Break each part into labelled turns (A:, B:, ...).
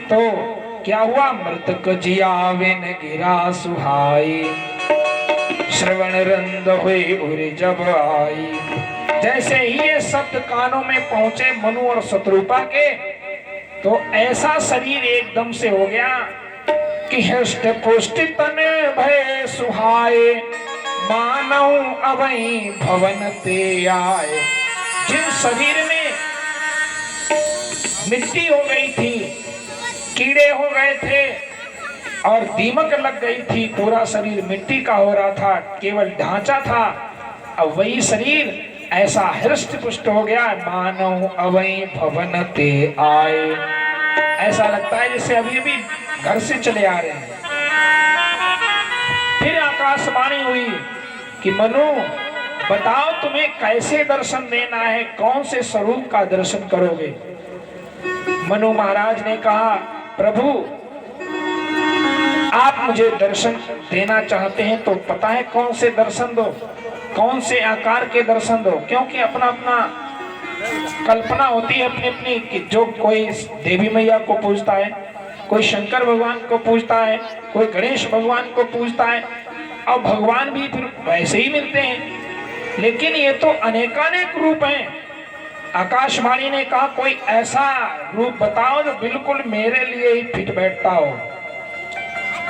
A: तो क्या हुआ, मृतक जियावे न गिरा सुहाई, श्रवण रंद हुए उरे जब आई। जैसे ही ये शब्द कानों में पहुंचे मनु और शत्रुपा के, तो ऐसा शरीर एकदम से हो गया कि हृष्ट पुष्ट तन भय सुहाए, मानव अवई भवन ते आए। जिन शरीर में मिट्टी हो गई थी, कीड़े हो गए थे और दीमक लग गई थी, पूरा शरीर मिट्टी का हो रहा था, केवल ढांचा था, अब वही शरीर ऐसा हृष्ट पुष्ट हो गया, मानव अवई भवन ते आए। ऐसा लगता है जैसे अभी अभी घर से चले आ रहे हैं। फिर आकाशवाणी हुई कि मनु बताओ तुम्हें कैसे दर्शन देना है, कौन से स्वरूप का दर्शन करोगे। मनु महाराज ने कहा, प्रभु आप मुझे दर्शन देना चाहते हैं तो पता है कौन से दर्शन दो, कौन से आकार के दर्शन दो। क्योंकि अपना अपना कल्पना होती है अपनी अपनी, कि जो कोई देवी मैया को पूजता है, कोई शंकर भगवान को पूजता है, कोई गणेश भगवान को पूजता है, और भगवान भी फिर वैसे ही मिलते हैं। लेकिन ये तो अनेकानेक रूप हैं। आकाशवाणी ने कहा कोई ऐसा रूप बताओ जो बिल्कुल मेरे लिए ही फिट बैठता हो।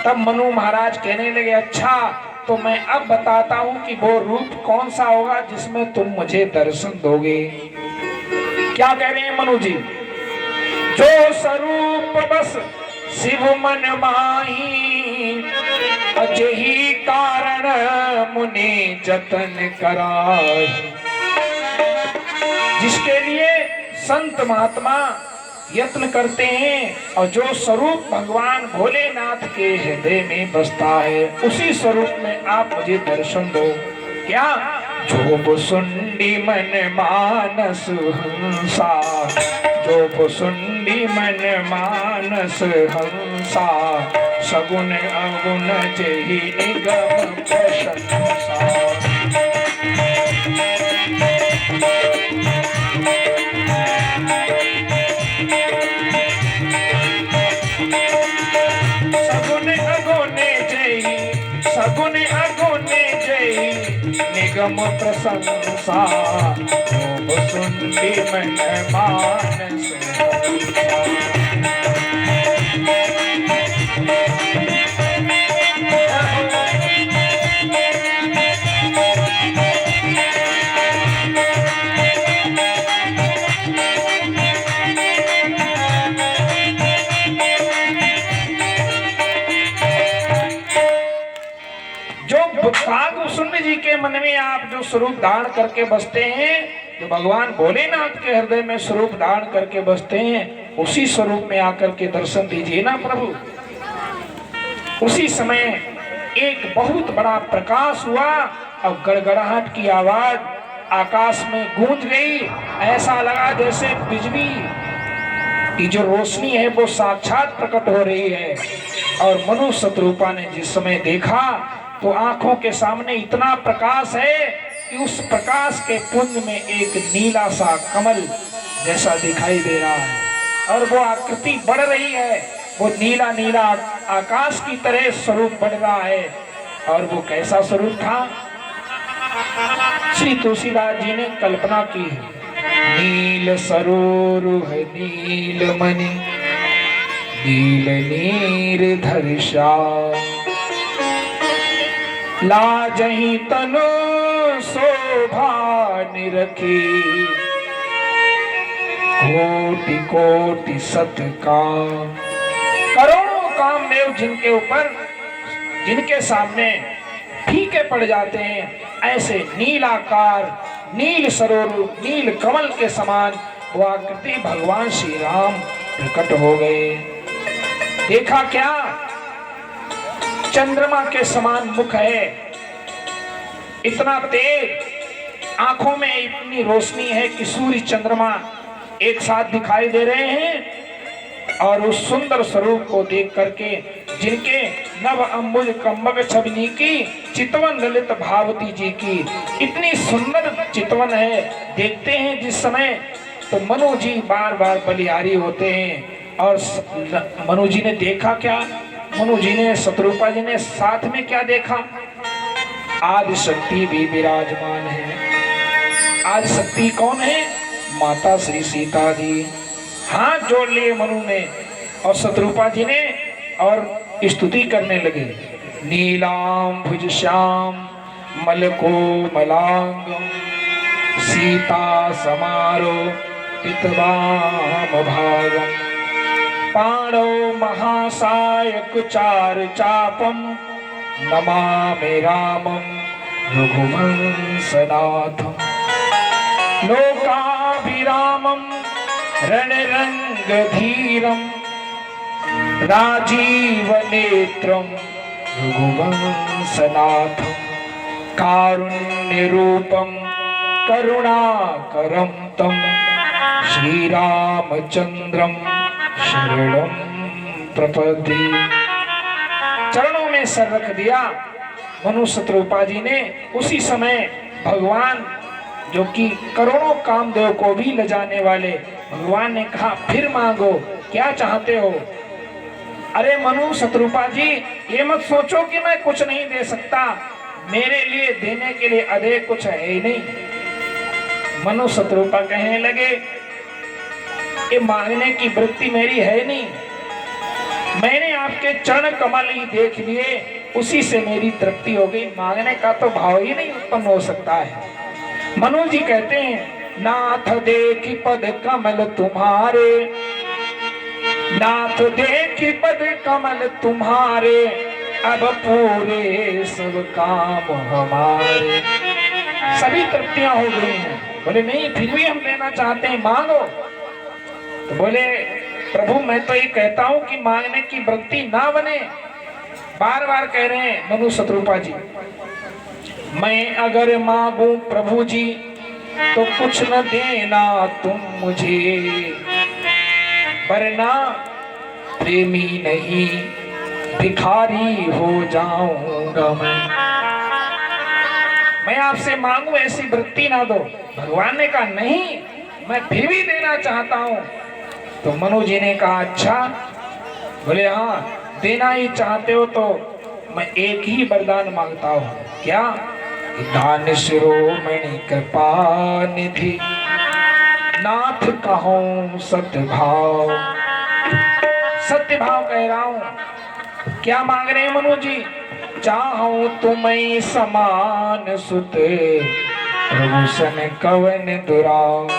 A: तब मनु महाराज कहने लगे, अच्छा तो मैं अब बताता हूं कि वो रूप कौन सा होगा जिसमें तुम मुझे दर्शन दोगे। क्या कह रहे हैं मनु जी, जो स्वरूप बस शिव मन माही, अजही कारण मुनि जतन कराई। जिसके लिए संत महात्मा यत्न करते हैं और जो स्वरूप भगवान भोलेनाथ के हृदय में बसता है, उसी स्वरूप में आप मुझे दर्शन दो। क्या, जो सुंडी मन मानस हंसा, जो सुंडी मन मानस हंसा, सगुन अगुण जेहि निगम प्रशंसा। सगुन अगुने जय निगम प्रशंसा, जो सुंदी मन मानस। सुंद जी के मन में आप जो स्वरूप धारण करके बसते हैं, जो भगवान भोलेनाथ के हृदय में स्वरूप धारण करके बसते हैं, उसी स्वरूप में आकर के दर्शन दीजिए ना प्रभु। उसी समय एक बहुत बड़ा प्रकाश हुआ और गड़गड़ाहट की आवाज आकाश में गूंज गई। ऐसा लगा जैसे बिजली की जो रोशनी है वो साक्षात प्रकट हो रही है। और मनु शत्रुपा ने जिस समय देखा तो आंखों के सामने इतना प्रकाश है कि उस प्रकाश के पुंज में एक नीला सा कमल जैसा दिखाई दे रहा है और वो आकृति बढ़ रही है। वो नीला नीला आकाश की तरह स्वरूप बढ़ रहा है। और वो कैसा स्वरूप था, श्री तुलसीदास जी ने कल्पना की। नील सरोरुह नील मणि, नील नीर धर्षा, लाजहि तनु शोभा निरखी, कोटि कोटि सत्कार। करोड़ों कामदेव जिनके ऊपर, जिनके सामने फीके पड़ जाते हैं, ऐसे नीलाकार, नील सरोवर, नील कमल के समान वो आकृति भगवान श्री राम प्रकट हो गए। देखा क्या, चंद्रमा के समान मुख है, इतना तेज, आंखों में इतनी रोशनी है कि सूर्य चंद्रमा एक साथ दिखाई दे रहे हैं। और उस सुंदर स्वरूप को देख करके, जिनके नव अंबुज कम्बग छवनी की, चितवन ललित भावती जी की इतनी सुंदर चितवन है, देखते हैं जिस समय तो मनु जी बार बार बलिहारी होते हैं। और मनु जी ने देखा क्या? मनु जी ने, शत्रुपा जी ने साथ में क्या देखा? आदि शक्ति भी विराजमान है। आदि शक्ति कौन है? माता श्री सीता जी। हाथ जोड़ लिए मनु ने और शत्रुपा जी ने और स्तुति करने लगे। नीलाम भुज श्याम मलको मलांगम सीता समारो पितवाम भागम पाणो महासायक चार चापम नमामि रामम रघुवंशनाथम लोकाभिरामम रणरंगधीरम राजीव नेत्रम रघुवंशनाथम कारुण्य रूपम करुणाकरम तम श्रीरामचंद्रम शरणम प्रपद्ये। चरणों में सर रख दिया मनु शत्रुपा जी ने। उसी समय भगवान, जो कि करोड़ों कामदेव को भी लजाने वाले, भगवान ने कहा फिर मांगो, क्या चाहते हो? अरे मनु शत्रुपा जी, ये मत सोचो कि मैं कुछ नहीं दे सकता, मेरे लिए देने के लिए अधिक कुछ है ही नहीं। मनु शत्रुपा कहने लगे, ये मांगने की वृत्ति मेरी है नहीं, मैंने आपके चरण कमल ही देख लिए, उसी से मेरी तृप्ति हो गई, मांगने का तो भाव ही नहीं उत्पन्न हो सकता है। मनु जी कहते हैं, नाथ देखी पद कमल तुम्हारे, नाथ देखी पद कमल तुम्हारे, अब पूरे सब काम हमारे। सभी तृप्तियां हो गई हैं। बोले नहीं, फिर भी हम लेना चाहते हैं, मांगो। तो बोले प्रभु मैं तो ये कहता हूं कि मांगने की वृत्ति ना बने। बार बार कह रहे हैं मनु शत्रुपा जी, मैं अगर मांगू प्रभु जी तो कुछ न देना तुम मुझे, वरना प्रेमी नहीं भिखारी हो जाऊंगा मैं आपसे मांगू ऐसी वृत्ति ना दो। भगवान ने कहा नहीं, मैं फिर भी देना चाहता हूं। तो मनु जी ने कहा अच्छा। बोले हाँ, देना ही चाहते हो तो मैं एक ही वरदान मांगता हूं। क्या? दान शिरोमणि कृपा निधि नाथ कहूं सत्यभाव। सत्यभाव कह रहा हूं। क्या मांग रहे हैं मनु जी? चाहूं तुम्हें समान सुत प्रभु सन कवन दुराव।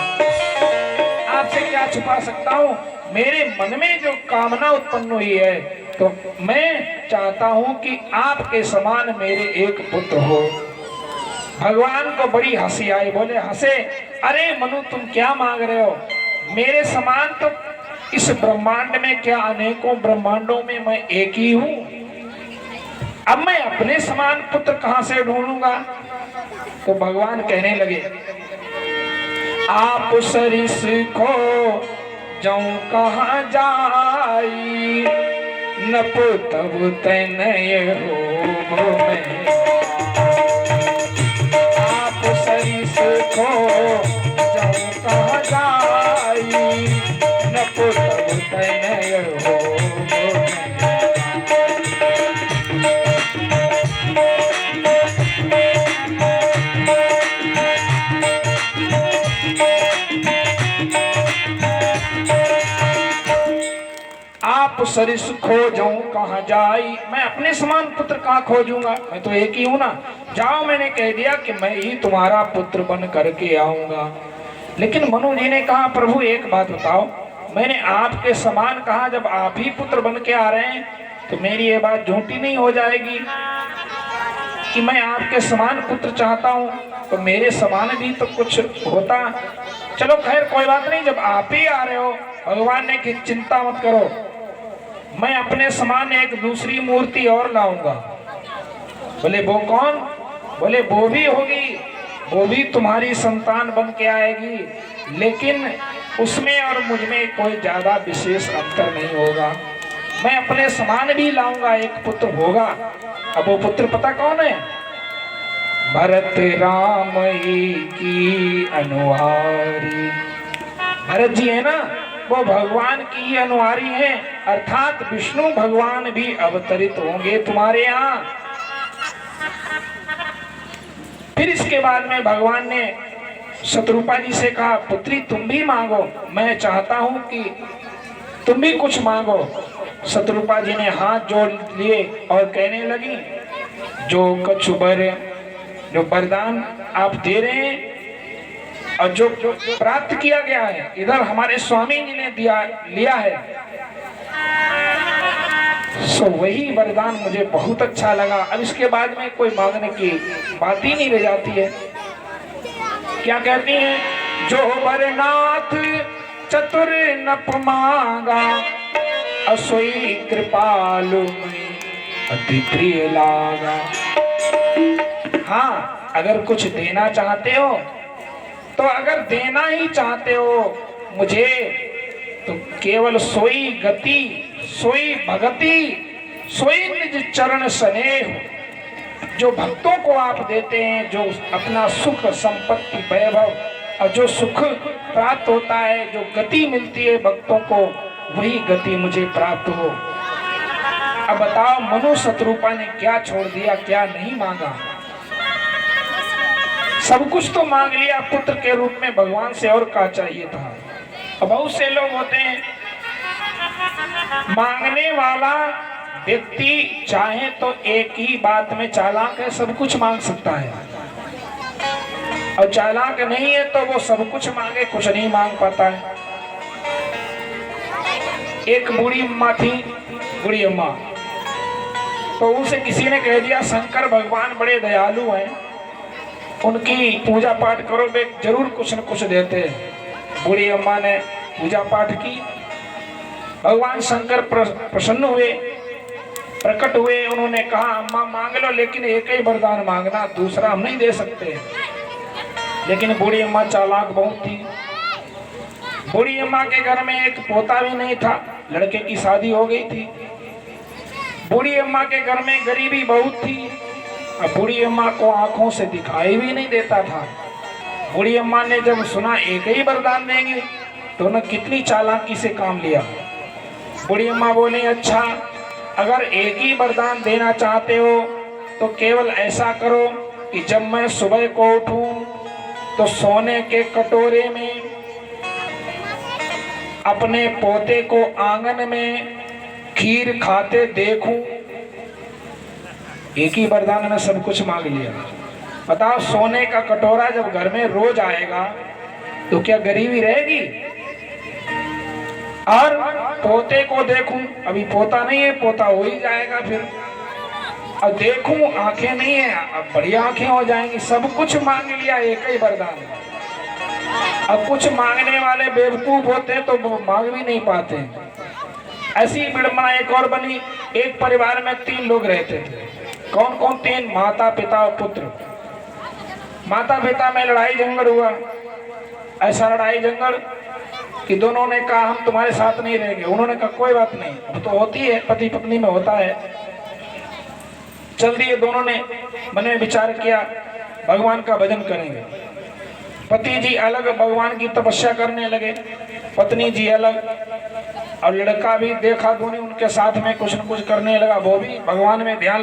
A: आपसे क्या छुपा सकता हूं? मेरे मन में जो कामना उत्पन्न हुई है तो मैं चाहता हूं कि आपके समान मेरे एक पुत्र हो। भगवान को बड़ी हंसी आई। बोले हंसे, अरे मनु तुम क्या मांग रहे हो? मेरे समान तो इस ब्रह्मांड में क्या, अनेकों ब्रह्मांडों में मैं एक ही हूं। अब मैं अपने समान पुत्र कहां से ढूंढूंगा? तो भगवान कहने लगे, आप सरिस को जाऊं कहां जाई, नप तब तनय हो मैं। आप सरिस को जाऊं कहां जाई, नप तब तनय हो मैं। आप सरिस खोजूं कहां जाई, मैं अपने समान पुत्र कहां खोजूंगा? मैं तो एक ही हूं ना। जाओ, मैंने कह दिया कि मैं ही तुम्हारा पुत्र बन करके आऊंगा। लेकिन मनु जी ने कहा प्रभु एक बात बताओ, मैंने आपके समान कहा, जब आप ही पुत्र बन के आ रहे हैं तो मेरी ये बात झूठी नहीं हो जाएगी कि मैं आपके समान पुत्र चाहता हूं? तो मेरे समान भी तो कुछ होता। चलो खैर कोई बात नहीं, जब आप ही आ रहे हो, भगवान ने कि चिंता मत करो, मैं अपने समान एक दूसरी मूर्ति और लाऊंगा। बोले वो कौन? बोले वो भी होगी, वो भी तुम्हारी संतान बन के आएगी, लेकिन उसमें और मुझ में कोई ज्यादा विशेष अंतर नहीं होगा। मैं अपने समान भी लाऊंगा, एक पुत्र होगा। अब वो पुत्र पता कौन है? भरत राम की अनुहारी। भरत जी है ना, वो भगवान की ही अनुहारी हैं, अर्थात विष्णु भगवान भी अवतरित होंगे तुम्हारे यहाँ। फिर इसके बाद में भगवान ने शत्रुपा जी से कहा, पुत्री तुम भी मांगो, मैं चाहता हूं कि तुम भी कुछ मांगो। शत्रुपा जी ने हाथ जोड़ लिए और कहने लगी, जो कछुबर जो वरदान आप दे रहे हैं और जो प्राप्त किया गया है, इधर हमारे स्वामी जी ने लिया है, सो वही वरदान मुझे बहुत अच्छा लगा। अब इसके बाद में कोई मांगने की बात ही नहीं रह जाती है। क्या कहती हैं, जो वरनाथ चतुर नप मांगा, असोई कृपालु अति प्रिय लागा। हाँ, अगर कुछ देना चाहते हो तो अगर देना ही चाहते हो मुझे, तो केवल सोई गति, सोई भगति, सोई निज चरण स्नेह, जो भक्तों को आप देते हैं, जो अपना सुख संपत्ति वैभव और जो सुख प्राप्त होता है, जो गति मिलती है भक्तों को, वही गति मुझे प्राप्त हो। अब बताओ, मनु शत्रुपा ने क्या छोड़ दिया, क्या नहीं मांगा? सब कुछ तो मांग लिया पुत्र के रूप में भगवान से, और क्या चाहिए था? अब बहुत से लोग होते हैं, मांगने वाला व्यक्ति चाहे तो एक ही बात में चालाक है, सब कुछ मांग सकता है, और चालाक नहीं है तो वो सब कुछ मांगे कुछ नहीं मांग पाता है। एक बूढ़ी अम्मा थी, बूढ़ी अम्मा, तो उनसे किसी ने कह दिया शंकर भगवान बड़े दयालु हैं, उनकी पूजा पाठ करो, वे जरूर कुछ न कुछ देते हैं। बूढ़ी अम्मा ने पूजा पाठ की, भगवान शंकर प्रसन्न हुए, प्रकट हुए। उन्होंने कहा, अम्मा मांग लो, लेकिन एक ही वरदान मांगना, दूसरा हम नहीं दे सकते। लेकिन बूढ़ी अम्मा चालाक बहुत थी। बूढ़ी अम्मा के घर में एक पोता भी नहीं था, लड़के की शादी हो गई थी। बूढ़ी अम्मा के घर में गरीबी बहुत थी, और बूढ़ी अम्मा को आंखों से दिखाई भी नहीं देता था। बूढ़ी अम्मा ने जब सुना एक ही वरदान देंगे, तो उन्होंने कितनी चालाकी से काम लिया। बूढ़ी अम्मा बोले, अच्छा अगर एक ही वरदान देना चाहते हो तो केवल ऐसा करो कि जब मैं सुबह को उठूं तो सोने के कटोरे में अपने पोते को आंगन में खीर खाते देखूं। एक ही वरदान में सब कुछ मांग लिया। बताओ, सोने का कटोरा जब घर में रोज आएगा तो क्या गरीबी रहेगी? और पोते को देखूं, अभी पोता नहीं है, पोता हो ही जाएगा फिर। अब देखूं, आंखें नहीं है, अब बढ़िया आंखें हो जाएंगी। सब कुछ मांग लिया एक ही वरदान। अब कुछ मांगने वाले बेवकूफ होते हैं तो वो मांग भी नहीं पाते। ऐसी विडंबना एक और बनी। एक परिवार में 3 लोग रहते थे। कौन कौन? 3, माता पिता और पुत्र। माता पिता में लड़ाई झगड़ हुआ। ऐसा लड़ाई झगड़ कि दोनों ने कहा, हम तुम्हारे साथ नहीं रहेंगे। उन्होंने कहा, कोई बात नहीं, वो तो होती है, पति पत्नी में होता है। चल दिए दोनों ने, मन में विचार किया भगवान का भजन करेंगे। पति जी अलग भगवान की तपस्या करने लगे, पत्नी जी अलग, और लड़का भी देखा दोनों उनके साथ में कुछ न कुछ करने लगा, वो भी भगवान में ध्यान